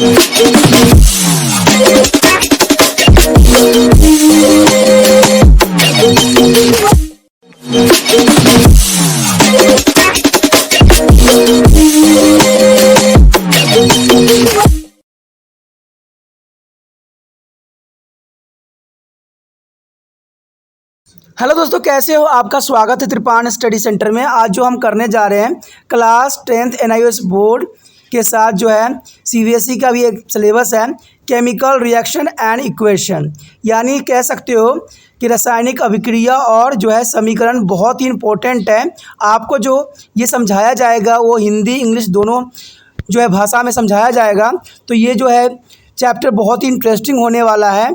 Hello दोस्तों, कैसे हो? आपका स्वागत है त्रिपान स्टडी सेंटर में। आज जो हम करने जा रहे हैं क्लास 10th NIOS बोर्ड के साथ जो है CBSE का भी एक सिलेबस है, केमिकल रिएक्शन एंड इक्वेशन, यानी कह सकते हो कि रासायनिक अभिक्रिया और जो है समीकरण बहुत ही इम्पोर्टेंट है। आपको जो ये समझाया जाएगा वो हिंदी इंग्लिश दोनों जो है भाषा में समझाया जाएगा। तो ये जो है चैप्टर बहुत ही इंटरेस्टिंग होने वाला है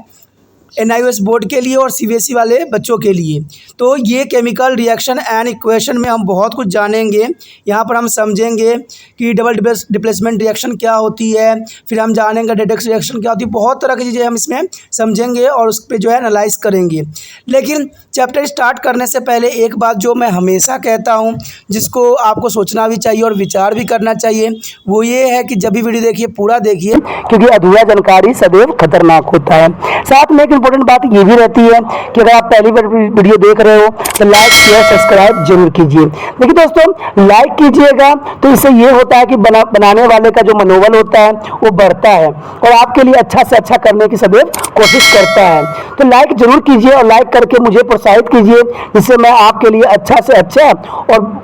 NIOS बोर्ड के लिए और CBSE वाले बच्चों के लिए। तो ये केमिकल रिएक्शन एंड इक्वेशन में हम बहुत कुछ जानेंगे। यहाँ पर हम समझेंगे कि डबल डिप्लेसमेंट रिएक्शन क्या होती है, फिर हम जानेंगे रेडक्स रिएक्शन क्या होती है। बहुत तरह की चीज़ें हम इसमें समझेंगे और उस पर जो है एनालाइज करेंगे। लेकिन चैप्टर स्टार्ट करने से पहले एक बात जो मैं हमेशा कहता हूँ, जिसको आपको सोचना भी चाहिए और विचार भी करना चाहिए, वो ये है कि जब भी वीडियो देखिए पूरा देखिए, क्योंकि अधूरा जानकारी सदैव खतरनाक होता है। साथ में इंपॉर्टेंट बात ये भी रहती है कि अगर आप पहली बार वीडियो देख रहे हो तो लाइक शेयर सब्सक्राइब जरूर कीजिए। देखिए दोस्तों, लाइक कीजिएगा तो इससे ये होता है कि बनाने वाले का जो मनोबल होता है वो बढ़ता है और आपके लिए अच्छा से अच्छा करने की सदैव कोशिश करता है। तो लाइक जरूर कीजिए और लाइक करके मुझे प्रोत्साहित कीजिए, जिससे मैं आपके लिए अच्छा से अच्छा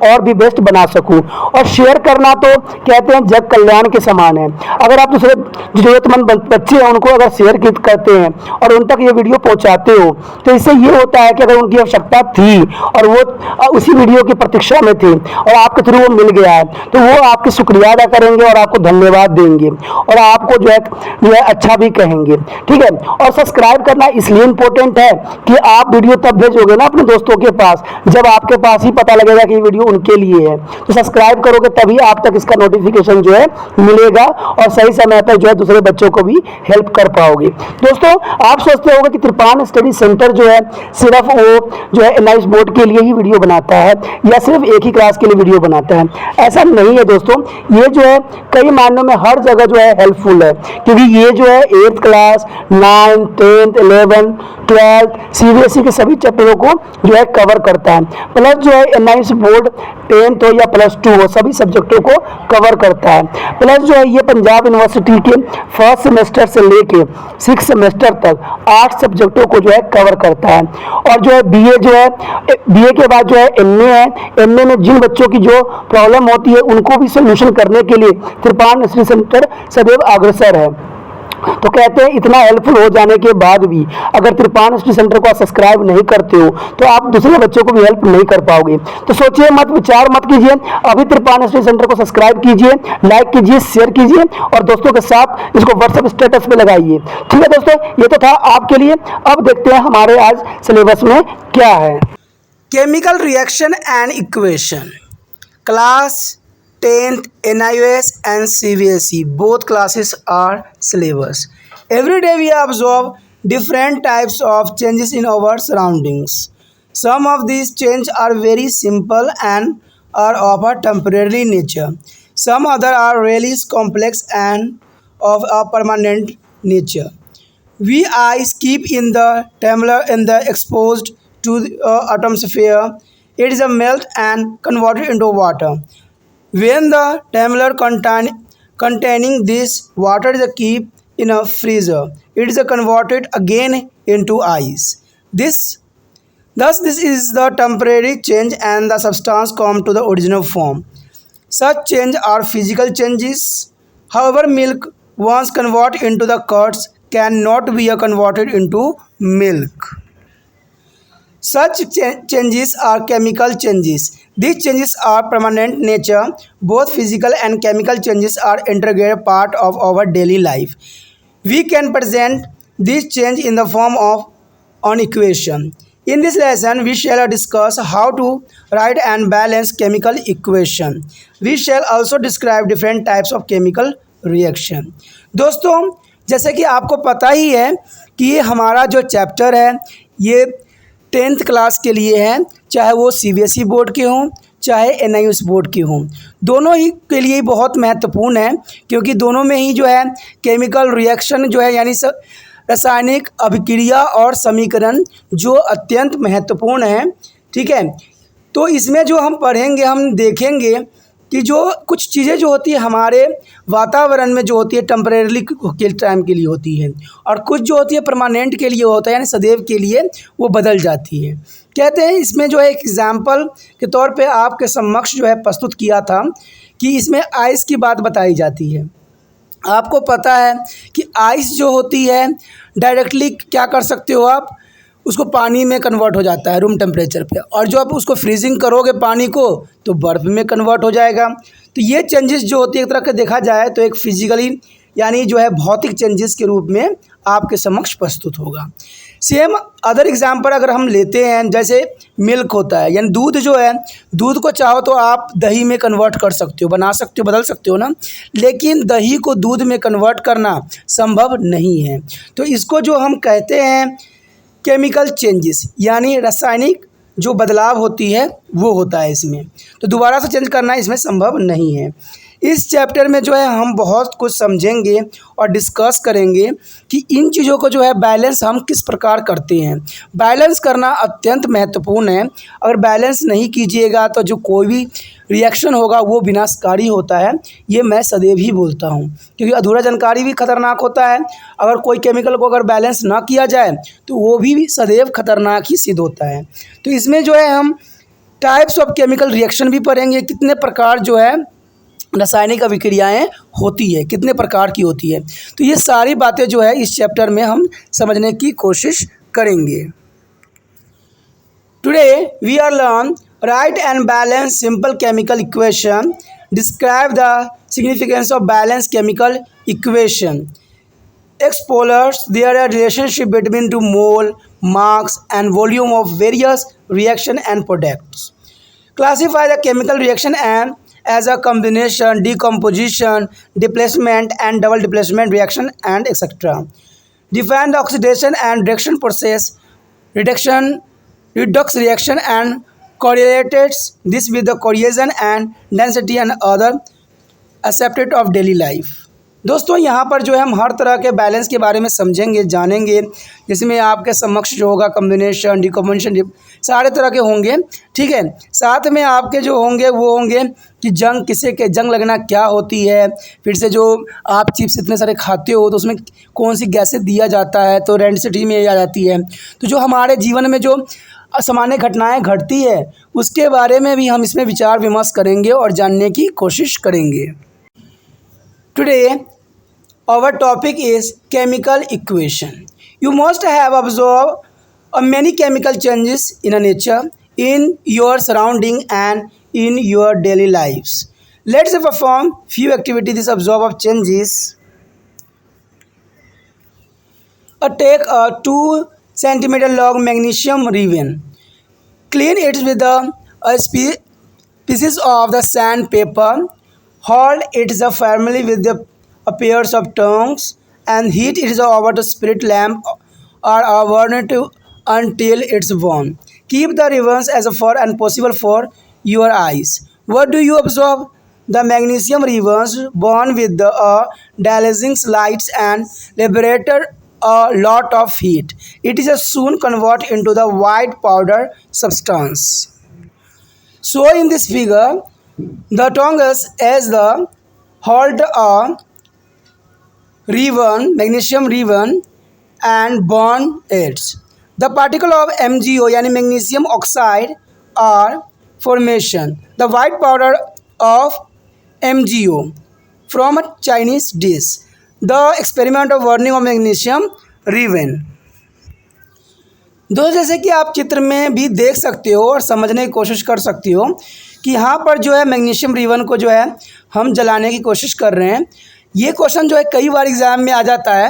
और भी बेस्ट बना सकूं। और शेयर करना तो कहते हैं जग कल्याण के समान है। अगर आप दूसरे जरूरतमंद बच्चे हैं उनको अगर शेयर करते हैं और उन तक ये वीडियो पहुंचाते हो तो इससे ये होता है कि अगर उनकी आवश्यकता थी और वो उसी वीडियो की प्रतीक्षा में थे और आपके थ्रू वो मिल गया है तो वो आपके शुक्रिया अदा करेंगे और आपको धन्यवाद देंगे और आपको जो है अच्छा भी कहेंगे। ठीक है, और सब्सक्राइब करना इसलिए इम्पोर्टेंट है कि आप वीडियो तब भेजोगे ना अपने दोस्तों के पास जब आपके पास ही पता लगेगा कि ये वीडियो उनके लिए है। तो सब्सक्राइब करोगे तभी आप तक इसका नोटिफिकेशन जो है मिलेगा और सही समय पर जो है दूसरे बच्चों को भी हेल्प कर पाओगे। दोस्तों, आप सोचते होगा कि त्रिपान स्टडी सेंटर जो है सिर्फ वो जो है NIOS बोर्ड के लिए ही वीडियो बनाता है या सिर्फ एक ही क्लास के लिए वीडियो बनाता है। ऐसा नहीं है दोस्तों, ये जो है कई मायनों में हर जगह जो है हेल्पफुल है, क्योंकि ये जो है 8th class 9th 10th 11th 12th CBSE के सभी चैप्टरों को जो है कवर करता है। प्लस जो है NIOS बोर्ड 10th हो या +2 हो सभी सब्जेक्टों को कवर करता है। प्लस जो है ये पंजाब यूनिवर्सिटी के फर्स्ट सेमेस्टर से लेके 6th सेमेस्टर तक 8 सब्जेक्टों को जो है कवर करता है। और जो है BA जो है BA के बाद जो है MA है। MA में जिन बच्चों की जो प्रॉब्लम होती है उनको भी सोल्यूशन करने के लिए त्रिपान स्टडी सेंटर सदैव अग्रसर है। तो कहते हैं इतना हेल्पफुल हो जाने के बाद भी अगर त्रिपान स्टडी सेंटर को आप सब्सक्राइब नहीं करते हो तो आप दूसरे बच्चों को भी हेल्प नहीं कर पाओगे। तो सोचिए मत, विचार मत कीजिए, अभी त्रिपान स्टडी सेंटर को सब्सक्राइब कीजिए, लाइक कीजिए, शेयर कीजिए और दोस्तों के साथ इसको व्हाट्सएप स्टेटस पे लगाइए। ठीक है दोस्तों, ये तो था आपके लिए। अब देखते हैं हमारे आज सिलेबस में क्या है। Chemical reaction and equation, class 10th NIOS and CBSE both classes are syllabus. Every day we observe different types of changes in our surroundings. Some of these changes are very simple and are of a temporary nature. Some other are really complex and of a permanent nature. We eyes keep in the tumbler in the exposed to the atmosphere. It is a melt and converted into water. When the tumbler containing this water is kept in a freezer, it is converted again into ice. Thus this is the temporary change and the substance come to the original form. Such changes are physical changes. However, milk once converted into the curds cannot be converted into milk. Such changes are chemical changes. These changes are permanent nature. Both physical and chemical changes are integral part of our daily life. We can present this change in the form of an equation. In this lesson, we shall discuss how to write and balance chemical equation. We shall also describe different types of chemical reaction. दोस्तों, जैसे कि आपको पता ही है कि ये हमारा जो चैप्टर है ये 10th क्लास के लिए है, चाहे वो CBSE बोर्ड के हों चाहे NIOS बोर्ड के हों, दोनों ही के लिए बहुत महत्वपूर्ण है, क्योंकि दोनों में ही जो है केमिकल रिएक्शन जो है यानी रासायनिक अभिक्रिया और समीकरण जो अत्यंत महत्वपूर्ण है। ठीक है, तो इसमें जो हम पढ़ेंगे, हम देखेंगे कि जो कुछ चीज़ें जो होती है हमारे वातावरण में जो होती है टेम्परेरी के टाइम के लिए होती है, और कुछ जो होती है परमानेंट के लिए होता है यानी सदैव के लिए वो बदल जाती है। कहते हैं इसमें जो है एक एग्जाम्पल के तौर पे आपके समक्ष जो है प्रस्तुत किया था कि इसमें आइस की बात बताई जाती है। आपको पता है कि आइस जो होती है डायरेक्टली क्या कर सकते हो आप, उसको पानी में कन्वर्ट हो जाता है रूम टेम्परेचर पे, और जो आप उसको फ्रीजिंग करोगे पानी को तो बर्फ़ में कन्वर्ट हो जाएगा। तो ये चेंजेस जो होती है एक तरह के देखा जाए तो एक फिजिकली यानी जो है भौतिक चेंजेस के रूप में आपके समक्ष प्रस्तुत होगा। सेम अदर एग्जाम्पल अगर हम लेते हैं, जैसे मिल्क होता है यानी दूध जो है, दूध को चाहो तो आप दही में कन्वर्ट कर सकते हो, बना सकते हो, बदल सकते हो ना, लेकिन दही को दूध में कन्वर्ट करना संभव नहीं है। तो इसको जो हम कहते हैं केमिकल चेंजेस यानी रासायनिक जो बदलाव होती है वो होता है इसमें, तो दोबारा से चेंज करना इसमें संभव नहीं है। इस चैप्टर में जो है हम बहुत कुछ समझेंगे और डिस्कस करेंगे कि इन चीज़ों को जो है बैलेंस हम किस प्रकार करते हैं। बैलेंस करना अत्यंत महत्वपूर्ण है, अगर बैलेंस नहीं कीजिएगा तो जो कोई भी रिएक्शन होगा वो विनाशकारी होता है, ये मैं सदैव ही बोलता हूँ, क्योंकि अधूरा जानकारी भी खतरनाक होता है। अगर कोई केमिकल को अगर बैलेंस ना किया जाए तो वो भी सदैव खतरनाक ही सिद्ध होता है। तो इसमें जो है हम टाइप्स ऑफ केमिकल रिएक्शन भी पढ़ेंगे, कितने प्रकार जो है रासायनिक अभिक्रियाएं होती है, कितने प्रकार की होती है। तो ये सारी बातें जो है इस चैप्टर में हम समझने की कोशिश करेंगे। Today we are learn write and balance simple chemical equation, describe the significance of balance chemical equation, explores there a relationship between two mole, mass and volume of various reaction and products, classify the chemical reaction and as a combination, decomposition, displacement and double displacement reaction and etc. Define the oxidation and reduction process, redox reaction and correlates this with the cohesion and density and other aspects of daily life. दोस्तों यहाँ पर जो है हम हर तरह के balance के बारे में समझेंगे, जानेंगे, जिसमें आपके समक्ष जो होगा कम्बिनेशन, डिकम्बिनेशन सारे तरह के होंगे। ठीक है, साथ में आपके जो होंगे वो होंगे कि जंग किसे के जंग लगना क्या होती है, फिर से जो आप चिप्स इतने सारे खाते हो तो उसमें कौन सी गैसें दिया जाता है, तो रेंसिटी में आ जाती है। तो जो हमारे जीवन में जो असामान्य घटनाएं घटती है उसके बारे में भी हम इसमें विचार विमर्श करेंगे और जानने की कोशिश करेंगे। Today our topic is chemical equation. You must have observed many chemical changes in nature, in your surrounding and in your daily lives. Let's perform few activities to observe of changes. Take a 2 centimeter long magnesium ribbon. Clean it with a pieces of the sandpaper. Hold it firmly with the pairs of tongs and heat it over the spirit lamp or a burner until it's warm. Keep the ribbons as far as possible for your eyes. What do you observe? The magnesium ribbons burn with the dazzling lights and liberate a lot of heat. It is soon converted into the white powder substance. So in this figure, the tongs as the hold a ribbon, magnesium ribbon, and burn it. The particle of MgO यानी magnesium oxide are formation. The white powder of MgO from a Chinese dish. The experiment of burning of magnesium ribbon. दोस्तों जैसे कि आप चित्र में भी देख सकते हो और समझने की कोशिश कर सकते हो कि यहाँ पर जो है मैग्नीशियम रिबन को जो है हम जलाने की कोशिश कर रहे हैं। ये क्वेश्चन जो है कई बार एग्ज़ाम में आ जाता है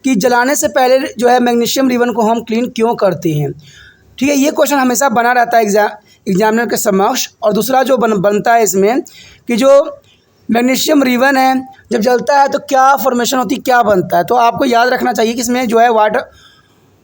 कि जलाने से पहले जो है मैग्नीशियम रिबन को हम क्लीन क्यों करते हैं। ठीक है, ये क्वेश्चन हमेशा बना रहता है एग्जामिनर के समक्ष। और दूसरा जो बनता है इसमें कि जो मैग्नीशियम रिबन है जब जलता है तो क्या फॉर्मेशन होती है, क्या बनता है। तो आपको याद रखना चाहिए कि इसमें जो है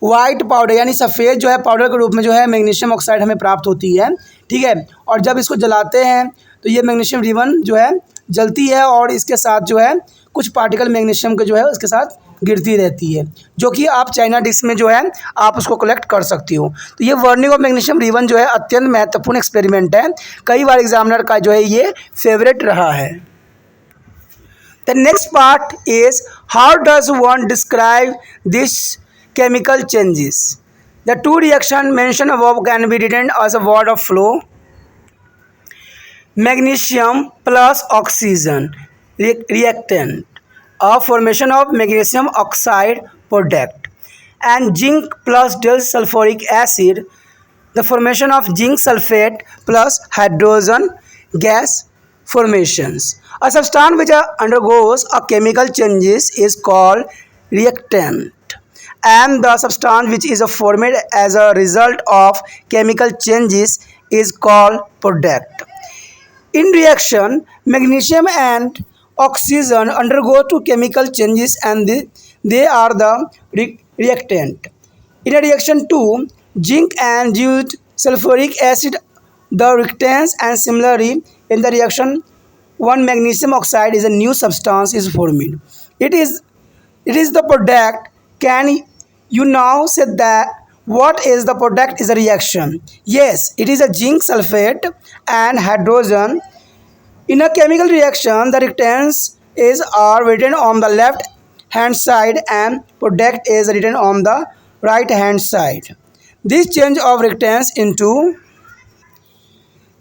वाइट पाउडर यानी सफ़ेद जो है पाउडर के रूप में जो है मैग्नीशियम ऑक्साइड हमें प्राप्त होती है। ठीक है, और जब इसको जलाते हैं तो ये मैग्नीशियम रिबन जो है जलती है और इसके साथ जो है कुछ पार्टिकल मैग्नीशियम के जो है उसके साथ गिरती रहती है, जो कि आप चाइना डिस्क में जो है आप उसको कलेक्ट कर सकती हो। तो ये बर्निंग ऑफ मैग्नीशियम रिबन जो है अत्यंत महत्वपूर्ण एक्सपेरिमेंट है, कई बार एग्जामिनर का जो है ये फेवरेट रहा है। The next part is how does one describe this chemical changes. The two reactions mentioned above can be written as a word of flow. Magnesium plus oxygen reactant, a formation of magnesium oxide product, and zinc plus disulfuric acid, the formation of zinc sulfate plus hydrogen gas formations. A substance which undergoes a chemical changes is called reactant, and the substance which is formed as a result of chemical changes is called product. In reaction, magnesium and oxygen undergo two chemical changes and they are the reactant. In a reaction 2, zinc and sulfuric acid the reactants, and similarly in the reaction 1, magnesium oxide is a new substance is formed. It is the product. Can you now say that what is the product is a reaction? Yes, it is a zinc sulfate and hydrogen. In a chemical reaction, the reactants are written on the left hand side and product is written on the right hand side. This change of reactants into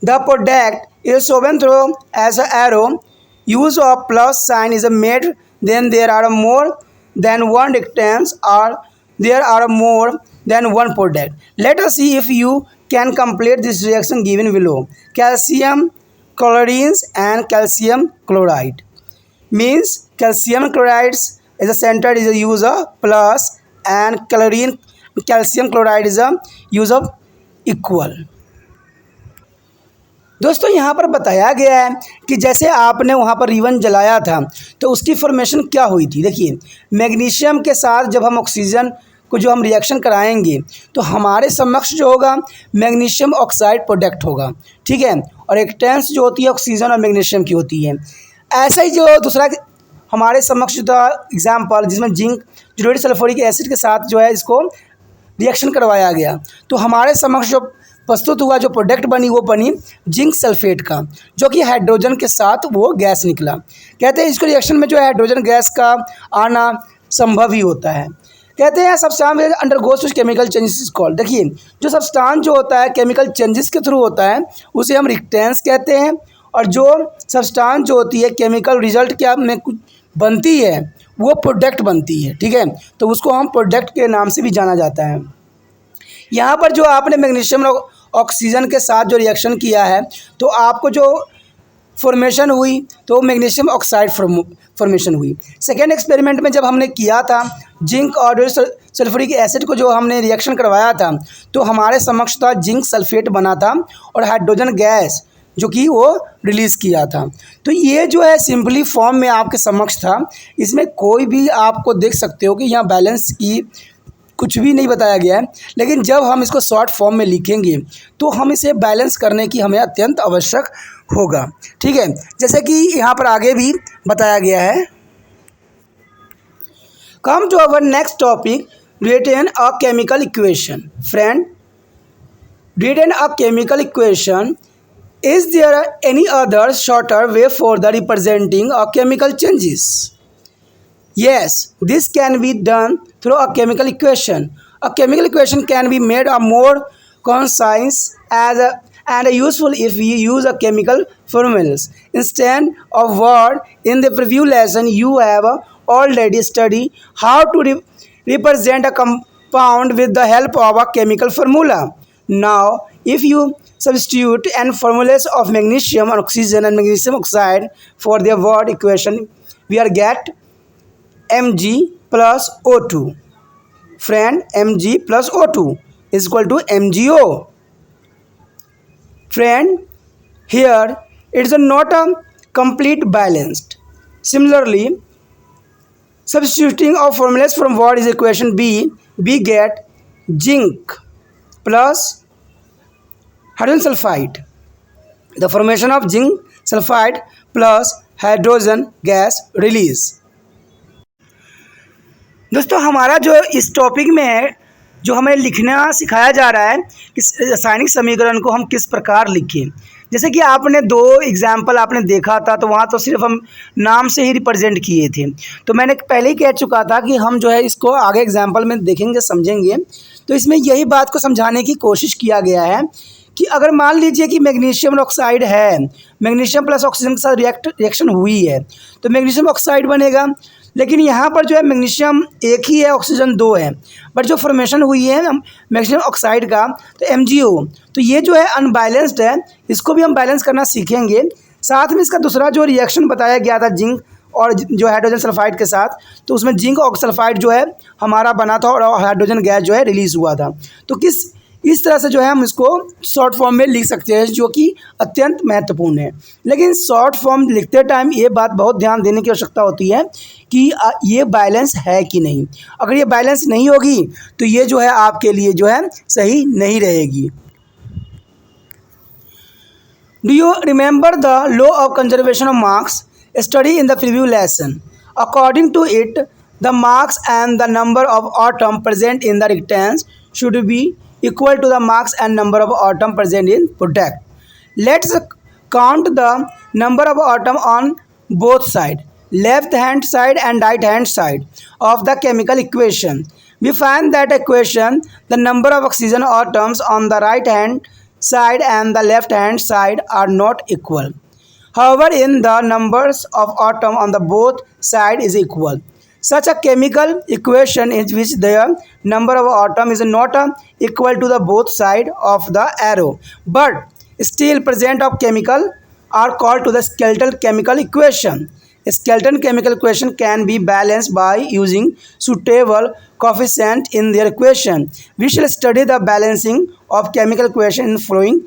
the product is shown through as an arrow. Use of plus sign is made then there are more than one reactants or there are more than one product. Let us see if you can complete this reaction given below. Calcium chlorines and calcium chloride means calcium chlorides is a center is a use of plus and calcium chloride is a use of equal. दोस्तों यहाँ पर बताया गया है कि जैसे आपने वहाँ पर रिबन जलाया था तो उसकी फॉर्मेशन क्या हुई थी। देखिए, मैग्नीशियम के साथ जब हम ऑक्सीजन को जो हम रिएक्शन कराएंगे तो हमारे समक्ष जो होगा मैग्नीशियम ऑक्साइड प्रोडक्ट होगा। ठीक है, और रिएक्टेंस जो होती है ऑक्सीजन और मैग्नीशियम की होती है। ऐसा ही जो दूसरा हमारे समक्ष था एग्जाम्पल जिसमें जिंक जोड़े सल्फ्यूरिक एसिड के साथ जो है इसको रिएक्शन करवाया गया तो हमारे समक्ष जो प्रस्तुत हुआ जो प्रोडक्ट बनी वो बनी जिंक सल्फेट का, जो कि हाइड्रोजन के साथ वो गैस निकला। कहते हैं इसको रिएक्शन में जो है हाइड्रोजन गैस का आना संभव ही होता है। कहते हैं substance undergoes to chemical changes called. देखिए, जो सब्सटेंस जो होता है केमिकल चेंजेस के थ्रू होता है उसे हम रिएक्टेंस कहते हैं, और जो सब्सटेंस जो होती है केमिकल रिजल्ट क्या में कुछ बनती है वो प्रोडक्ट बनती है। ठीक है, तो उसको हम प्रोडक्ट के नाम से भी जाना जाता है। यहाँ पर जो आपने मैग्नीशियम और ऑक्सीजन के साथ जो रिएक्शन किया है तो आपको जो फॉर्मेशन हुई तो मैग्नीशियम ऑक्साइड फॉर्मेशन हुई। सेकेंड एक्सपेरिमेंट में जब हमने किया था जिंक और सल्फ्यूरिक एसिड को जो हमने रिएक्शन करवाया था तो हमारे समक्ष था जिंक सल्फेट बना था और हाइड्रोजन गैस जो कि वो रिलीज़ किया था। तो ये जो है सिंपली फॉर्म में आपके समक्ष था, इसमें कोई भी आपको देख सकते हो कि यहाँ बैलेंस की कुछ भी नहीं बताया गया है, लेकिन जब हम इसको शॉर्ट फॉर्म में लिखेंगे तो हम इसे बैलेंस करने की हमें अत्यंत आवश्यक होगा। ठीक है, जैसे कि यहाँ पर आगे भी बताया गया है। Come to our next topic, written a chemical equation. Friend, written a chemical equation, is there any other shorter way for the representing a chemical changes? Yes, this can be done through a chemical equation. A chemical equation can be made a more concise and useful if we use a chemical formulas. Instead of word, in the preview lesson, you have already studied how to represent a compound with the help of a chemical formula. Now, if you substitute and formulas of magnesium and oxygen and magnesium oxide for their word equation, we are get Mg plus O2. Friend, Mg plus O2 is equal to MgO. Friend, here it is not a complete balanced. Similarly, substituting of formulas from what is equation B, we get zinc plus hydrogen sulfide, the formation of zinc sulfide plus hydrogen gas release। दोस्तों हमारा जो इस topic में है, जो हमें लिखना सिखाया जा रहा है कि रासायनिक समीकरण को हम किस प्रकार लिखें। जैसे कि आपने दो एग्जाम्पल आपने देखा था, तो वहाँ तो सिर्फ हम नाम से ही रिप्रेजेंट किए थे। तो मैंने पहले ही कह चुका था कि हम जो है इसको आगे एग्जाम्पल में देखेंगे, समझेंगे। तो इसमें यही बात को समझाने की कोशिश किया गया है कि अगर मान लीजिए कि मैग्नीशियम ऑक्साइड है, मैग्नीशियम प्लस ऑक्सीजन के साथ रिएक्शन हुई है, तो मैग्नीशियम ऑक्साइड बनेगा। लेकिन यहाँ पर जो है मैग्नीशियम एक ही है, ऑक्सीजन दो है, बट जो फॉर्मेशन हुई है मैग्नीशियम ऑक्साइड का, तो MgO, तो ये जो है अनबैलेंस्ड है। इसको भी हम बैलेंस करना सीखेंगे। साथ में इसका दूसरा जो रिएक्शन बताया गया था जिंक और जो हाइड्रोजन सल्फाइड के साथ, तो उसमें जिंक और सल्फाइड जो है हमारा बना था और हाइड्रोजन गैस जो है रिलीज़ हुआ था। तो इस तरह से जो है हम इसको शॉर्ट फॉर्म में लिख सकते हैं, जो कि अत्यंत महत्वपूर्ण है। लेकिन शॉर्ट फॉर्म लिखते टाइम ये बात बहुत ध्यान देने की आवश्यकता होती है कि ये बैलेंस है कि नहीं। अगर ये बैलेंस नहीं होगी तो ये जो है आपके लिए जो है सही नहीं रहेगी। Do you remember the law of conservation of marks study in the previous lesson? According to it, the marks and the number of item present in the reactants should be equal to the marks and number of atom present in product. Let's count the number of atom on both side, left hand side and right hand side of the chemical equation. We find that equation, the number of oxygen atoms on the right hand side and the left hand side are not equal. However, in the numbers of atom on the both side is equal. Such a chemical equation in which the number of atom is not equal to the both side of the arrow, but still present of chemical are called to the skeletal chemical equation. A skeletal chemical equation can be balanced by using suitable coefficient in their equation. We shall study the balancing of chemical equation in following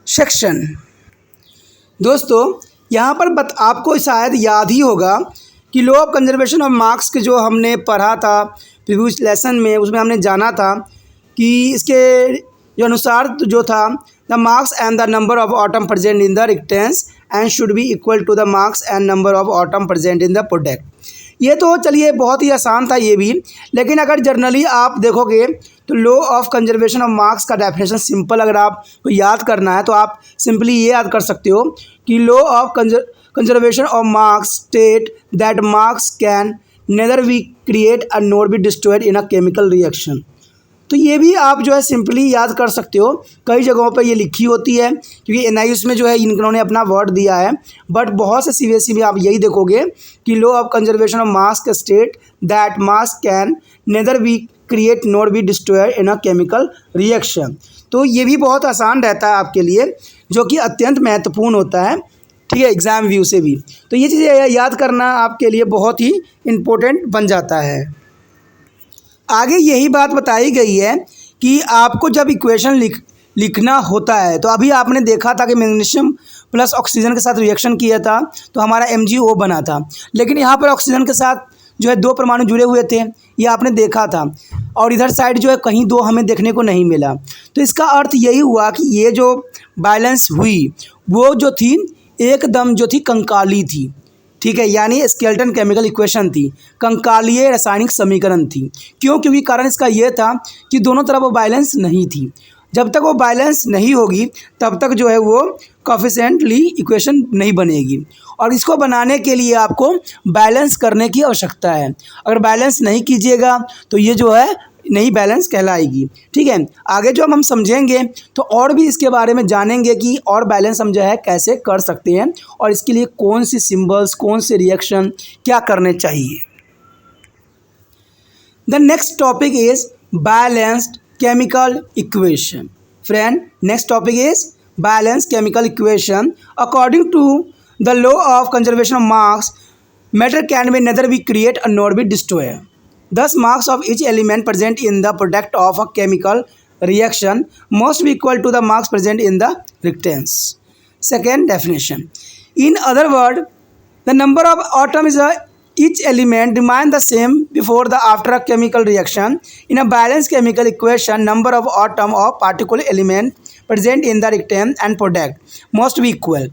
section. दोस्तों यहाँ पर आपको शायद याद ही होगा कि law of conservation of marks के जो हमने पढ़ा था प्रीवियस लेसन में, उसमें हमने जाना था कि इसके जो अनुसार जो था, the marks and the number of item present in the reactants and should be equal to the marks and number of item present in the product. ये तो चलिए बहुत ही आसान था ये भी। लेकिन अगर जर्नली आप देखोगे तो law of conservation of marks का डेफिनेशन सिंपल अगर आपको याद करना है तो आप सिंपली ये याद कर सकते हो कि law of conservation of marks state that marks can neither be created and nor be destroyed in a chemical reaction। तो ये भी आप जो है सिंपली याद कर सकते हो। कई जगहों पर ये लिखी होती है, क्योंकि NIUS में जो है इन्होंने अपना वर्ड दिया है, बट बहुत से CBSE में आप यही देखोगे कि law of conservation of marks का state that marks can neither be create nor be destroyed in a chemical reaction. तो ये भी बहुत आसान रहता है आपके लिए, जो कि अत्यंत महत्वपूर्ण होता है, ठीक है, एग्ज़ाम व्यू से भी। तो ये चीज़ें याद करना आपके लिए बहुत ही इम्पोर्टेंट बन जाता है। आगे यही बात बताई गई है कि आपको जब इक्वेशन लिखना होता है, तो अभी आपने देखा था कि मैग्नीशियम प्लस ऑक्सीजन के साथ रिएक्शन किया था तो हमारा MgO बना था। लेकिन यहाँ पर ऑक्सीजन के साथ जो है दो परमाणु जुड़े हुए थे, ये आपने देखा था, और इधर साइड जो है कहीं दो हमें देखने को नहीं मिला। तो इसका अर्थ यही हुआ कि ये जो बैलेंस हुई वो जो थी एकदम जो थी कंकाली थी, ठीक है, यानी स्केलेटन केमिकल इक्वेशन थी, कंकालीय रासायनिक समीकरण थी। क्यों? क्योंकि कारण इसका यह था कि दोनों तरफ वो बैलेंस नहीं थी। जब तक वो बैलेंस नहीं होगी तब तक जो है वो कोफिशिएंटली इक्वेशन नहीं बनेगी, और इसको बनाने के लिए आपको बैलेंस करने की आवश्यकता है। अगर बैलेंस नहीं कीजिएगा तो ये जो है नहीं बैलेंस कहलाएगी, ठीक है। आगे जो हम समझेंगे तो और भी इसके बारे में जानेंगे कि और बैलेंस हम जो है कैसे कर सकते हैं, और इसके लिए कौन सी सिंबल्स, कौन से रिएक्शन क्या करने चाहिए। The next topic is balanced chemical equation. Friend, next topic is balanced chemical equation. According to the law of conservation of marks, matter can be neither be create और nor be destroy. Thus, marks of each element present in the product of a chemical reaction must be equal to the marks present in the reactants. Second definition. In other words, the number of atom is each element remain the same before the after a chemical reaction. In a balanced chemical equation, number of atom or particle element present in the reactant and product must be equal.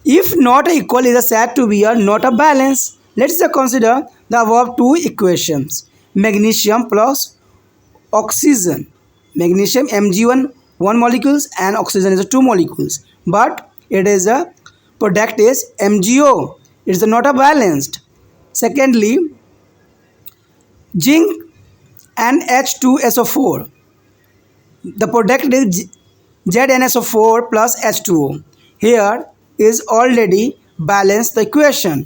If not equal, is said to be not a balance. Let's consider the above two equations. Magnesium plus oxygen. Magnesium Mg1 1 molecules and oxygen is 2 molecules, but it is a product is MgO. It is not a balanced. Secondly, zinc and H2SO4. The product is ZnSO4 plus H2O. Here is already balanced the equation.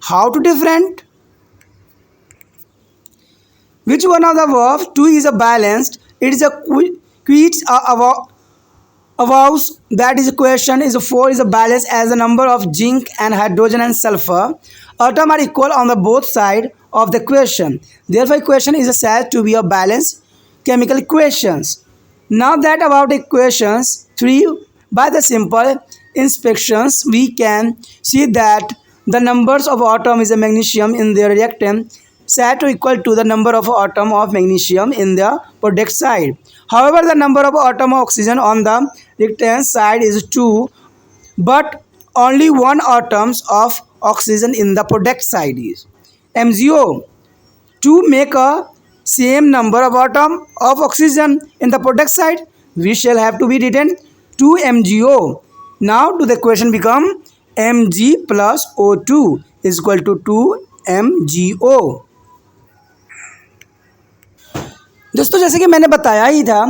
How to different? Which one of the above two is a balanced? It is a which above that is equation is 4 is a balance as the number of zinc and hydrogen and sulfur atom are equal on the both side of the equation. Therefore, equation is said to be a balanced chemical equations. Now that about equations 3, by the simple inspections we can see that the numbers of atom is a magnesium in their reactant said to equal to the number of atom of magnesium in the product side. However, the number of atom of oxygen on the reactant side is 2, but only 1 atoms of oxygen in the product side is MgO. To make a same number of atom of oxygen in the product side, we shall have to be written 2 MgO. Now to the equation become Mg plus O2 is equal to 2 MgO. दोस्तों, जैसे कि मैंने बताया ही था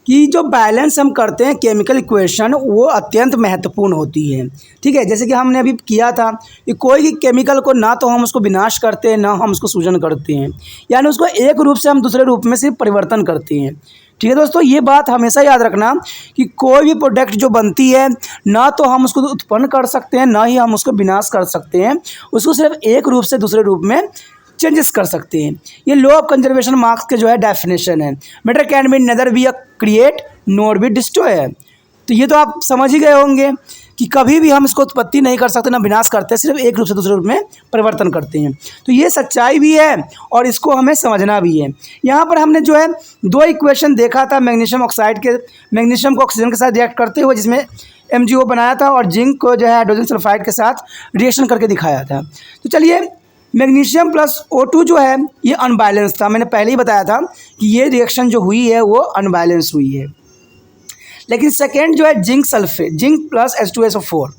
कि जो balance हम करते हैं केमिकल इक्वेशन वो अत्यंत महत्वपूर्ण होती है। ठीक है, जैसे कि हमने अभी किया था कि कोई भी केमिकल को ना तो हम उसको विनाश करते हैं ना हम उसको सूजन करते हैं, यानी उसको एक रूप से हम दूसरे रूप में सिर्फ परिवर्तन करते हैं। ठीक है दोस्तों, ये बात हमेशा याद रखना कि कोई भी प्रोडक्ट जो बनती है ना तो हम उसको उत्पन्न कर सकते हैं ना ही हम उसको विनाश कर सकते हैं, उसको सिर्फ एक रूप से दूसरे रूप में चेंजेस कर सकते हैं। ये लॉ ऑफ कंजर्वेशन मार्क्स के जो है डेफिनेशन है। Matter can be neither be a create nor be destroy है। तो ये तो आप समझ ही गए होंगे कि कभी भी हम इसको उत्पत्ति नहीं कर सकते ना विनाश करते, सिर्फ एक रूप से दूसरे रूप में परिवर्तन करते हैं। तो ये सच्चाई भी है और इसको हमें समझना भी है। यहाँ पर हमने जो है 2 इक्वेशन देखा था मैग्नीशियम ऑक्साइड के, मैग्नीशियम को ऑक्सीजन के साथ रिएक्ट करते हुए जिसमें MgO बनाया था और जिंक को जो है हाइड्रोजन सल्फाइड के साथ रिएक्शन करके दिखाया था। तो चलिए, मैग्नीशियम प्लस O2 जो है ये अनबैलेंस था। मैंने पहले ही बताया था कि ये रिएक्शन जो हुई है वो अनबैलेंस हुई है। लेकिन सेकेंड जो है zinc sulphate, zinc plus H2SO4,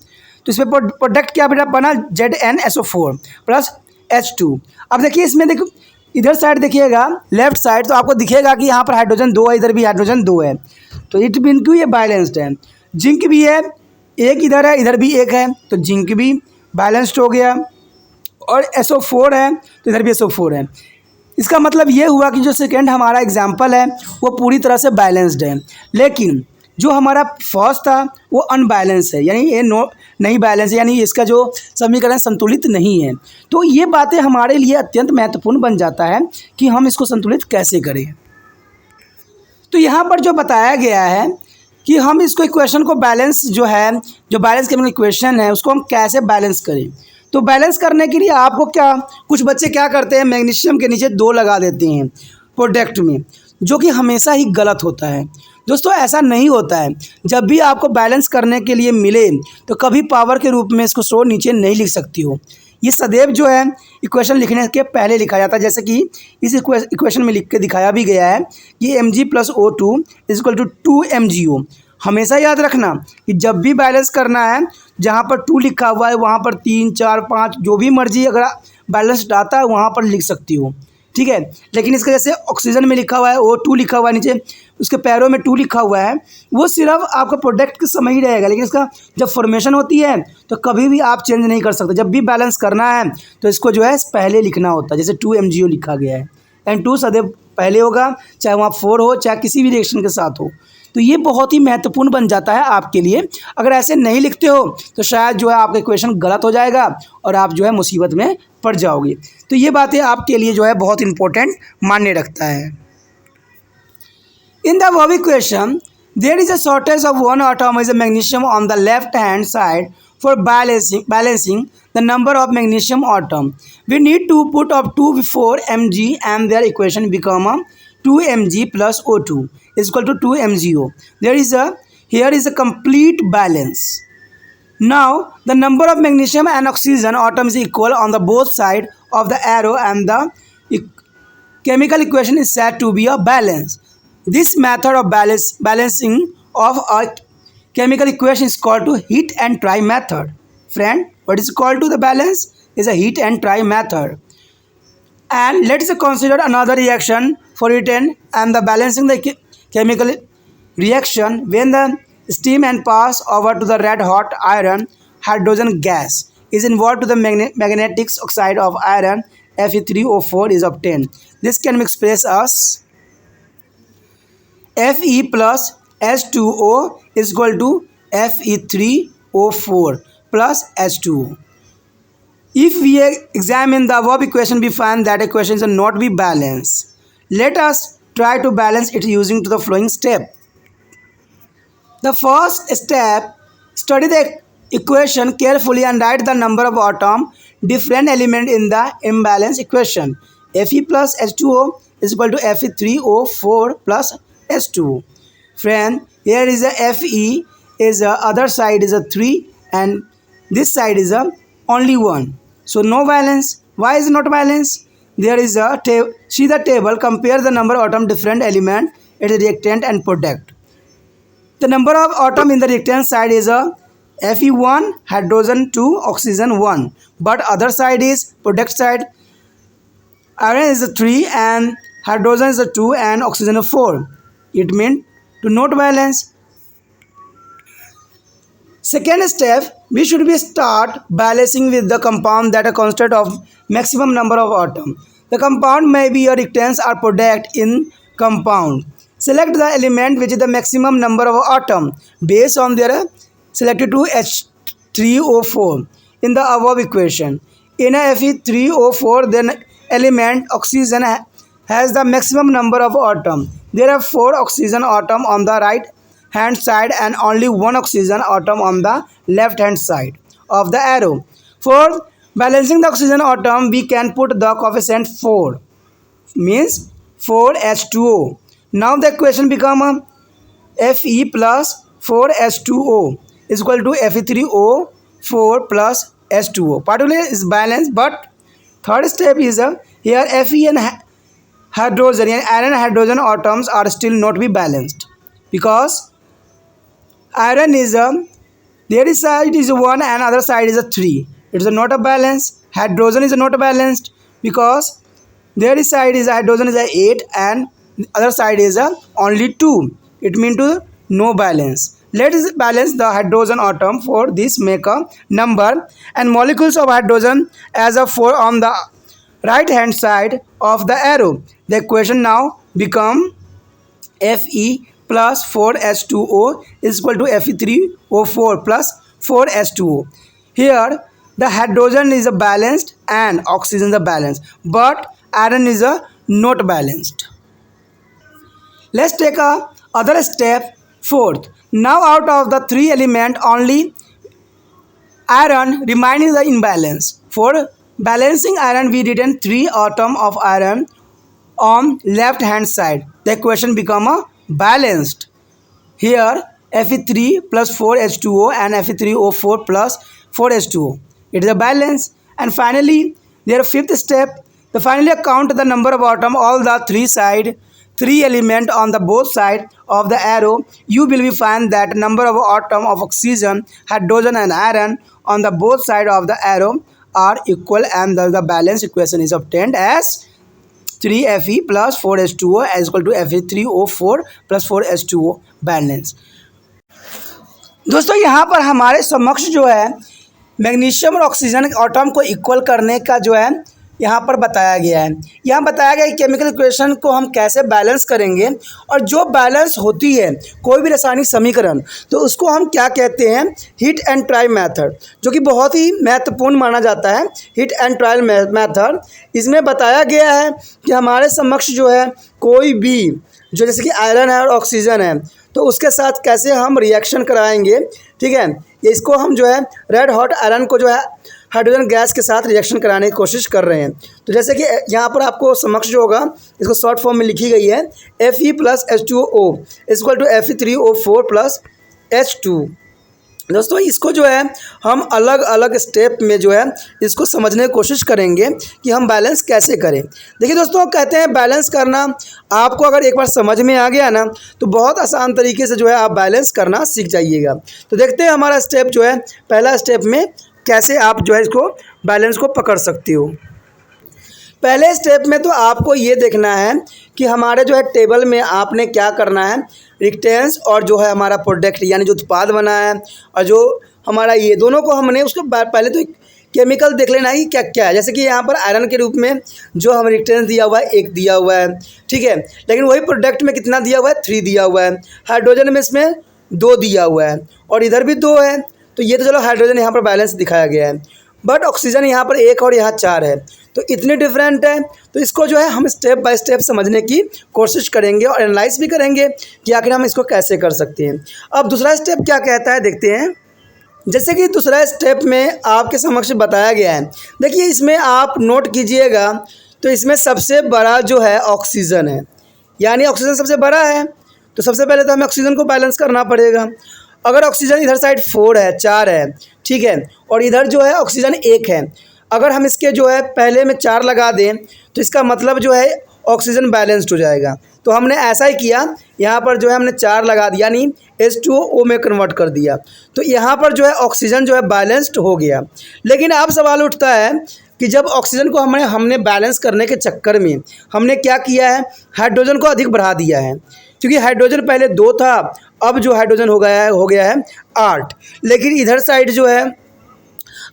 तो इसमें प्रोडक्ट क्या बेटा बना ZnSO4 प्लस H2। अब देखिए इसमें देखो इधर साइड देखिएगा लेफ्ट साइड, तो आपको दिखेगा कि यहाँ पर हाइड्रोजन 2 है, इधर भी हाइड्रोजन 2 है, तो इट मीन कि ये बैलेंस्ड है। जिंक भी है, एक इधर है इधर भी एक है, तो जिंक भी बैलेंस्ड हो गया। और SO4 है तो इधर भी SO4 है। इसका मतलब ये हुआ कि जो सेकेंड हमारा एग्जाम्पल है वो पूरी तरह से बैलेंस्ड है, लेकिन जो हमारा फर्स्ट था वो अनबैलेंस है, यानी ये नहीं बैलेंस है, यानी इसका जो समीकरण संतुलित नहीं है। तो ये बातें हमारे लिए अत्यंत महत्वपूर्ण बन जाता है कि हम इसको संतुलित कैसे करें। तो यहाँ पर जो बताया गया है कि हम इसको इक्वेशन को बैलेंस जो है, जो बैलेंस केमिकल इक्वेशन है उसको हम कैसे बैलेंस करें। तो बैलेंस करने के लिए आपको क्या, कुछ बच्चे क्या करते हैं मैग्नीशियम के नीचे 2 लगा देते हैं प्रोडक्ट में, जो कि हमेशा ही गलत होता है। दोस्तों ऐसा नहीं होता है। जब भी आपको बैलेंस करने के लिए मिले तो कभी पावर के रूप में इसको सो नीचे नहीं लिख सकती हो। ये सदैव जो है इक्वेशन लिखने के पहले लिखा जाता है, जैसे कि इस इक्वेशन में लिख के दिखाया भी गया है कि Mg plus O2 is equal to 2 MgO। हमेशा याद रखना कि जब भी बैलेंस करना है जहाँ पर 2 लिखा हुआ है वहाँ पर 3, 4, 5 जो भी मर्जी अगर बैलेंस आता है वहाँ पर लिख सकती हो। ठीक है, लेकिन इसका जैसे ऑक्सीजन में लिखा हुआ है O2 लिखा हुआ है, नीचे उसके पैरों में 2 लिखा हुआ है, वो सिर्फ आपका प्रोडक्ट के समय ही रहेगा, लेकिन इसका जब फॉर्मेशन होती है तो कभी भी आप चेंज नहीं कर सकते। जब भी बैलेंस करना है तो इसको जो है पहले लिखना होता है, जैसे 2 MgO लिखा गया है, एंड 2 सदैव पहले होगा, चाहे वहाँ 4 हो चाहे किसी भी रिएक्शन के साथ हो। तो ये बहुत ही महत्वपूर्ण बन जाता है आपके लिए। अगर ऐसे नहीं लिखते हो तो शायद जो है आपका इक्वेशन गलत हो जाएगा और आप जो है मुसीबत में पड़ जाओगे। तो ये बातें आपके लिए जो है बहुत इंपॉर्टेंट मायने रखता है। In the above equation there is a shortage of one atom is a magnesium on the left hand side for balancing the number of magnesium atom We need to put up 2 before Mg and their equation become a 2Mg plus O2 is equal to 2MgO. Here is a complete balance. Now the number of magnesium and oxygen atoms is equal on the both side of the arrow and the chemical equation is said to be a balance. This method of balancing of a chemical equation is called to heat and try method. Friend, what is called to the balance is a heat and try method. And let us consider another reaction for it and the balancing the chemical reaction when the steam and pass over to the red hot iron hydrogen gas is involved to the magnetic oxide of iron Fe3O4 is obtained. This can be expressed as Fe plus H2O is equal to Fe3O4 plus H2O. If we examine the above equation, we find that equation is not be balanced. Let us try to balance it using to the following step. The first step, study the equation carefully and write the number of atom different element in the imbalance equation. Fe plus H2O is equal to Fe3O4 plus H2O. Friend, here is a Fe is a other side is a 3 and this side is a only 1. So no balance. Why is not balance? There is a see the table, compare the number of atom different element, its reactant and product. The number of atom in the reactant side is a Fe1, hydrogen 2, oxygen 1. But other side is product side. Iron is a 3 and hydrogen is a 2 and oxygen a 4. It means to not balance. Second step, we should be start balancing with the compound that are constant of maximum number of atom. The compound may be a reactants or product in compound. Select the element which is the maximum number of atom based on their selected to H3O4 in the above equation. In a Fe3O4, then element oxygen has the maximum number of atom. There are 4 oxygen atom on the right hand side and only 1 oxygen atom on the left hand side of the arrow. For balancing the oxygen atom, we can put the coefficient 4, means 4H2O. Now the equation become Fe plus 4H2O is equal to Fe3O4 plus H2O. Particularly is balanced, but third step is here Fe and hydrogen and iron hydrogen atoms are still not be balanced because iron is there is side is 1 and other side is a 3. It is not a balance. Hydrogen is not balanced because there is side is hydrogen is a 8 and other side is a only 2. It means to no balance. Let us balance the hydrogen atom. For this make a number and molecules of hydrogen as a 4 on the right hand side of the arrow. The equation now become Fe plus 4H2O is equal to Fe3O4 plus 4H2O. Here the hydrogen is a balanced and oxygen is a balanced, but iron is a not balanced. Let's take a other step. Fourth, now out of the 3 element only iron remaining the imbalance. For balancing iron, we written 3 atom of iron on left hand side. The equation become a balanced. Here Fe3 plus 4H2O and Fe3O4 plus 4H2O. It is a balance. And finally, their fifth step, the finally count the number of atom all the 3 element on the both side of the arrow. You will find that number of atom of oxygen, hydrogen and iron on the both side of the arrow are equal and the balance equation is obtained as 3Fe plus 4H2O is equal to Fe3O4 plus 4H2O balance. दोस्तों यहाँ पर हमारे समक्ष जो है magnesium और oxygen atom को equal करने का जो है यहाँ पर बताया गया है। यहाँ बताया गया है कि केमिकल इक्वेशन को हम कैसे बैलेंस करेंगे और जो बैलेंस होती है कोई भी रासायनिक समीकरण तो उसको हम क्या कहते हैं, हीट एंड ट्रायल मेथड, जो कि बहुत ही महत्वपूर्ण माना जाता है। हीट एंड ट्रायल मेथड इसमें बताया गया है कि हमारे समक्ष जो है कोई भी जो जैसे कि आयरन है और ऑक्सीजन है तो उसके साथ कैसे हम रिएक्शन कराएंगे, ठीक है। इसको हम जो है रेड हॉट आयरन को जो है हाइड्रोजन गैस के साथ रिएक्शन कराने की कोशिश कर रहे हैं। तो जैसे कि यहाँ पर आपको समक्ष जो होगा, इसको शॉर्ट फॉर्म में लिखी गई है Fe + H2O = Fe3O4 + H2। दोस्तों इसको जो है हम अलग अलग स्टेप में जो है इसको समझने की कोशिश करेंगे कि हम बैलेंस कैसे करें। देखिए दोस्तों, कहते हैं बैलेंस करना आपको अगर एक बार समझ में आ गया ना तो बहुत आसान तरीके से जो है आप बैलेंस करना सीख जाइएगा। तो देखते हैं हमारा स्टेप जो है, पहला स्टेप में कैसे आप जो है इसको बैलेंस को पकड़ सकते हो। पहले स्टेप में तो आपको ये देखना है कि हमारे जो है टेबल में आपने क्या करना है, रिएक्टेंस और जो है हमारा प्रोडक्ट यानी जो उत्पाद बना है और जो हमारा ये दोनों को हमने उसको पहले तो केमिकल देख लेना है क्या क्या है। जैसे कि यहाँ पर आयरन के रूप में जो हम रिएक्टेंस दिया हुआ है 1 दिया हुआ है, ठीक है, लेकिन वही प्रोडक्ट में कितना दिया हुआ है 3 दिया हुआ है। हाइड्रोजन में इसमें 2 दिया हुआ है और इधर भी 2 है। तो ये तो चलो हाइड्रोजन यहाँ पर बैलेंस दिखाया गया है, बट ऑक्सीजन यहाँ पर 1 और यहाँ 4 है, तो इतने डिफरेंट है। तो इसको जो है हम स्टेप बाय स्टेप समझने की कोशिश करेंगे और एनालाइज भी करेंगे कि आखिर हम इसको कैसे कर सकते हैं। अब दूसरा स्टेप क्या कहता है देखते हैं। जैसे कि दूसरा स्टेप में आपके समक्ष बताया गया है, देखिए इसमें आप नोट कीजिएगा तो इसमें सबसे बड़ा जो है ऑक्सीजन है, यानी ऑक्सीजन सबसे बड़ा है। तो सबसे पहले तो हमें ऑक्सीजन को बैलेंस करना पड़ेगा। अगर ऑक्सीजन इधर साइड 4 है, 4 है, ठीक है, और इधर जो है ऑक्सीजन 1 है, अगर हम इसके जो है पहले में 4 लगा दें तो इसका मतलब जो है ऑक्सीजन बैलेंस्ड हो जाएगा। तो हमने ऐसा ही किया, यहाँ पर जो है हमने 4 लगा दिया यानी H2O में कन्वर्ट कर दिया, तो यहाँ पर जो है ऑक्सीजन जो है बैलेंस्ड हो गया। लेकिन अब सवाल उठता है कि जब ऑक्सीजन को हमने बैलेंस करने के चक्कर में हमने क्या किया है, हाइड्रोजन को अधिक बढ़ा दिया है, क्योंकि हाइड्रोजन पहले 2 था, अब जो हाइड्रोजन हो गया है 8, लेकिन इधर साइड जो है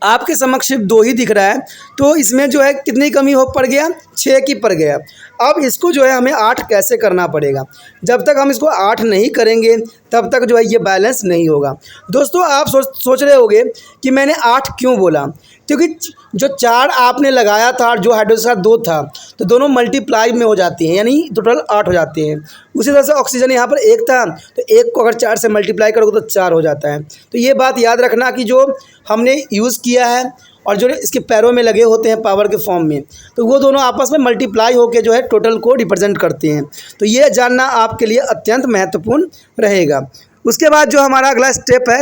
आपके समक्ष सिर्फ 2 ही दिख रहा है। तो इसमें जो है कितनी कमी हो पड़ गया, 6 की पड़ गया। अब इसको जो है हमें 8 कैसे करना पड़ेगा। जब तक हम इसको 8 नहीं करेंगे तब तक जो है ये बैलेंस नहीं होगा। दोस्तों आप सोच रहे होंगे कि मैंने 8 क्यों बोला, क्योंकि जो 4 आपने लगाया था और जो हाइड्रोजन के साथ 2 था, तो दोनों मल्टीप्लाई में हो जाते हैं यानी टोटल 8 हो जाते हैं। उसी तरह से ऑक्सीजन यहाँ पर 1 था, तो 1 को अगर 4 से मल्टीप्लाई करोगे तो 4 हो जाता है। तो ये बात याद रखना कि जो हमने यूज़ किया है और जो इसके पैरों में लगे होते हैं पावर के फॉर्म में, तो वो दोनों आपस में मल्टीप्लाई होकर जो है टोटल को रिप्रेजेंट करते हैं। तो ये जानना आपके लिए अत्यंत महत्वपूर्ण रहेगा। उसके बाद जो हमारा अगला स्टेप है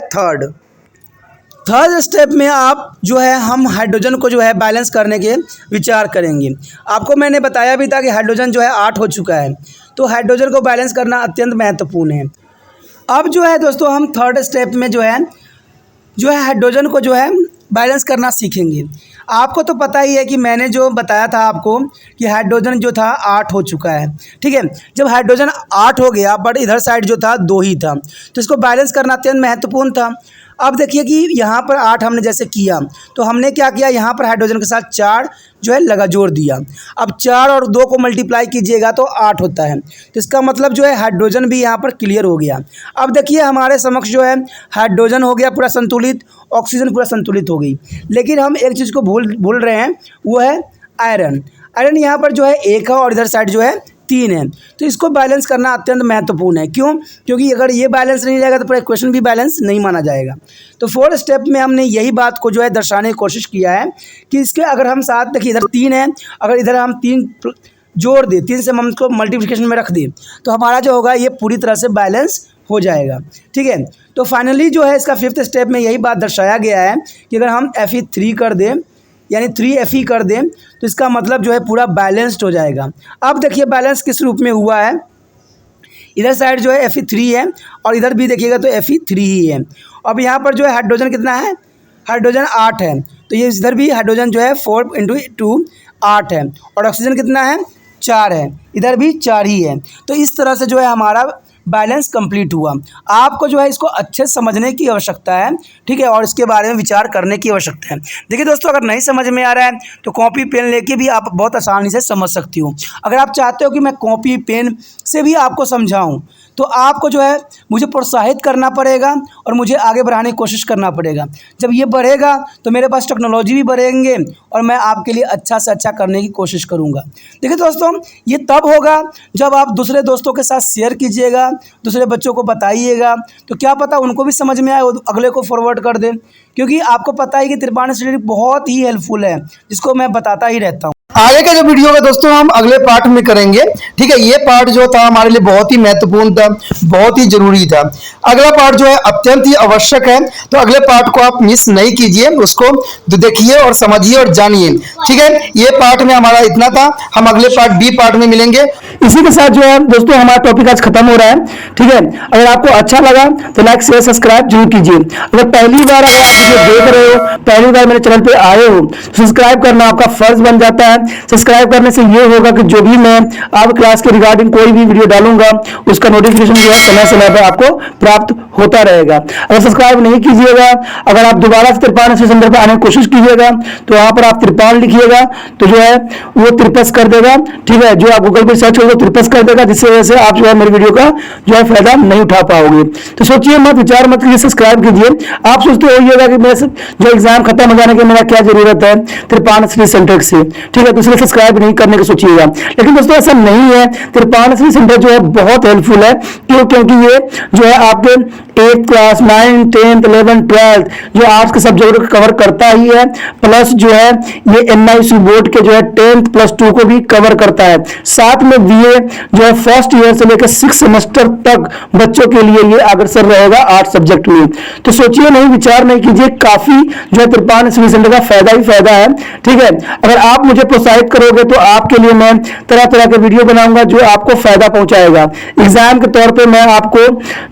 थर्ड स्टेप में आप जो है हम हाइड्रोजन को जो है बैलेंस करने के विचार करेंगे। आपको मैंने बताया भी था कि हाइड्रोजन जो है 8 हो चुका है, तो हाइड्रोजन को बैलेंस करना अत्यंत महत्वपूर्ण है। अब जो है दोस्तों हम थर्ड स्टेप में जो है हाइड्रोजन को जो है बैलेंस करना सीखेंगे। आपको तो पता ही है कि मैंने जो बताया था आपको कि हाइड्रोजन जो था 8 हो चुका है, ठीक है। जब हाइड्रोजन 8 हो गया बट इधर साइड जो था 2 ही था, तो इसको बैलेंस करना अत्यंत महत्वपूर्ण था। अब देखिए कि यहाँ पर 8 हमने जैसे किया तो हमने क्या किया, यहाँ पर हाइड्रोजन के साथ 4 जो है लगा जोड़ दिया। अब 4 और 2 को मल्टीप्लाई कीजिएगा तो 8 होता है, तो इसका मतलब जो है हाइड्रोजन भी यहाँ पर क्लियर हो गया। अब देखिए हमारे समक्ष जो है हाइड्रोजन हो गया पूरा संतुलित, ऑक्सीजन पूरा संतुलित हो गई, लेकिन हम एक चीज़ को भूल रहे हैं, वो है आयरन। आयरन यहाँ पर जो है 1 है और इधर साइड जो है 3 है, तो इसको बैलेंस करना अत्यंत महत्वपूर्ण है। क्यों? क्योंकि अगर ये बैलेंस नहीं रहेगा तो पूरा इक्वेशन भी बैलेंस नहीं माना जाएगा। तो फोर्थ स्टेप में हमने यही बात को जो है दर्शाने की कोशिश किया है कि इसके अगर हम साथ देखिए इधर 3 है, अगर इधर हम 3 जोड़ दें, 3 से हम इसको मल्टीप्लिकेशन में रख दें तो हमारा जो होगा ये पूरी तरह से बैलेंस हो जाएगा, ठीक है। तो फाइनली जो है इसका फिफ्थ स्टेप में यही बात दर्शाया गया है कि अगर हम Fe3 कर दें यानी 3Fe कर दें तो इसका मतलब जो है पूरा बैलेंस्ड हो जाएगा। अब देखिए बैलेंस किस रूप में हुआ है, इधर साइड जो है Fe3 है और इधर भी देखिएगा तो Fe3 ही है। अब यहाँ पर जो है हाइड्रोजन कितना है, हाइड्रोजन 8 है, तो ये इधर भी हाइड्रोजन जो है 4 × 2 8 है, और ऑक्सीजन कितना है 4 है, इधर भी 4 ही है। तो इस तरह से जो है हमारा बैलेंस कंप्लीट हुआ। आपको जो है इसको अच्छे से समझने की आवश्यकता है, ठीक है, और इसके बारे में विचार करने की आवश्यकता है। देखिए दोस्तों, अगर नहीं समझ में आ रहा है तो कॉपी पेन लेके भी आप बहुत आसानी से समझ सकती हो। अगर आप चाहते हो कि मैं कॉपी पेन से भी आपको समझाऊं तो आपको जो है मुझे प्रोत्साहित करना पड़ेगा और मुझे आगे बढ़ाने की कोशिश करना पड़ेगा। जब ये बढ़ेगा तो मेरे पास टेक्नोलॉजी भी बढ़ेंगे और मैं आपके लिए अच्छा से अच्छा करने की कोशिश करूँगा। देखिए दोस्तों, ये तब होगा जब आप दूसरे दोस्तों के साथ शेयर कीजिएगा, दूसरे बच्चों को बताइएगा, तो क्या पता उनको भी समझ में आए, अगले को फॉरवर्ड कर दें। क्योंकि आपको पता है कि त्रिपाठी स्टडी बहुत ही हेल्पफुल है, जिसको मैं बताता ही रहता हूँ। आगे का जो वीडियो है दोस्तों हम अगले पार्ट में करेंगे। ठीक है, ये पार्ट जो था हमारे लिए बहुत ही महत्वपूर्ण था, बहुत ही जरूरी था। अगला पार्ट जो है अत्यंत ही आवश्यक है, तो अगले पार्ट को आप मिस नहीं कीजिए, उसको देखिए और समझिए और जानिए। ठीक है, ये पार्ट में हमारा इतना था, हम अगले पार्ट बी पार्ट में मिलेंगे। इसी के साथ जो है दोस्तों हमारा टॉपिक आज खत्म हो रहा है। ठीक है, अगर आपको अच्छा लगा तो लाइक शेयर सब्सक्राइब जरूर कीजिए। अगर पहली बार अगर आप मुझे देख रहे हो, पहली बार मेरे चैनल पे आए हो, सब्सक्राइब करना आपका फर्ज बन जाता है। सब्सक्राइब करने से ये होगा कि जो भी मैं आप क्लास के रिगार्डिंग कोई भी वीडियो डालूंगा उसका नोटिफिकेशन जो है समय समय पर आपको प्राप्त होता रहेगा। अगर सब्सक्राइब नहीं कीजिएगा, अगर आप दोबारा से त्रिपाठी स्टडी सेंटर पर आने की कोशिश कीजिएगा तो वहां पर आप त्रिपाल लिखिएगा तो जो है वो त्रिपस कर देगा। ठीक है, जो आप गूगल पर सर्च करोगे त्रिपस कर देगा, जिससे वजह से आप जो है मेरी वीडियो का जो है फायदा नहीं उठा पाओगे। तो सोचिए मत, विचार मत कीजिए, सब्सक्राइब कीजिए। आप सोचते होइएगा कि मेरे जो एग्जाम खत्म हो जाने की मेरा क्या जरूरत है त्रिपाठी स्टडी सेंटर से। ठीक है, तो इसलिए सब्सक्राइब नहीं करने का सोचिएगा, लेकिन दोस्तों ऐसा नहीं है। त्रिपाठी स्टडी सेंटर जो है बहुत हेल्पफुल है। क्यों? क्योंकि ये जो है आपके 8th class 9th 10th 11th 12th जो आर्ट्स के सब्जेक्ट को कवर करता ही है, प्लस जो है ये NIC बोर्ड के जो है 10th प्लस 2 को भी कवर करता है। साथ में BA जो है फर्स्ट ईयर से लेकर 6 सेमेस्टर तक बच्चों के लिए ये अग्रसर रहेगा आर्ट्स सब्जेक्ट में। तो सोचिए नहीं, विचार नहीं कीजिए, काफी जो है त्रिपाठी स्टडी सेंटर का फायदा ही फायदा है। ठीक है, अगर आप मुझे प्रोत्साहित करोगे तो आपके लिए मैं तरह तरह के वीडियो बनाऊंगा जो आपको फायदा पहुंचाएगा। एग्जाम के तौर पे मैं आपको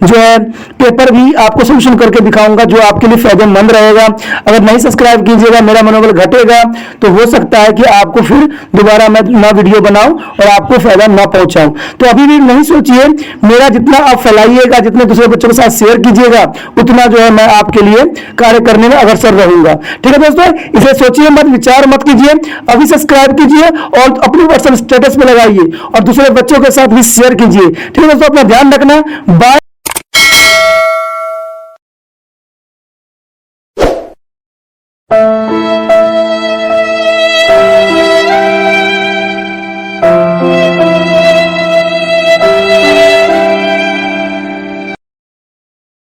जो है पेपर भी आपको सोल्यूशन करके दिखाऊंगा जो आपके लिए फायदेमंद रहेगा। अगर नहीं सब्सक्राइब कीजिएगा, मेरा मनोबल घटेगा, तो हो सकता है कि आपको फिर दोबारा मैं नया वीडियो बनाऊं और आपको फायदा ना पहुंचाऊं। तो अभी भी नहीं सोचिए, मेरा जितना आप फैलाइएगा, जितने दूसरे बच्चों के साथ शेयर कीजिएगा, उतना जो है मैं आपके लिए कार्य करने में अग्रसर रहूंगा। ठीक है दोस्तों, इसे सोचिए मत, विचार मत कीजिए, अभी सब्सक्राइब कीजिए और अपने व्हाट्सएप स्टेटस पे लगाइए और दूसरे बच्चों के साथ भी शेयर कीजिए। ठीक है दोस्तों, अपना ध्यान रखना। बाय।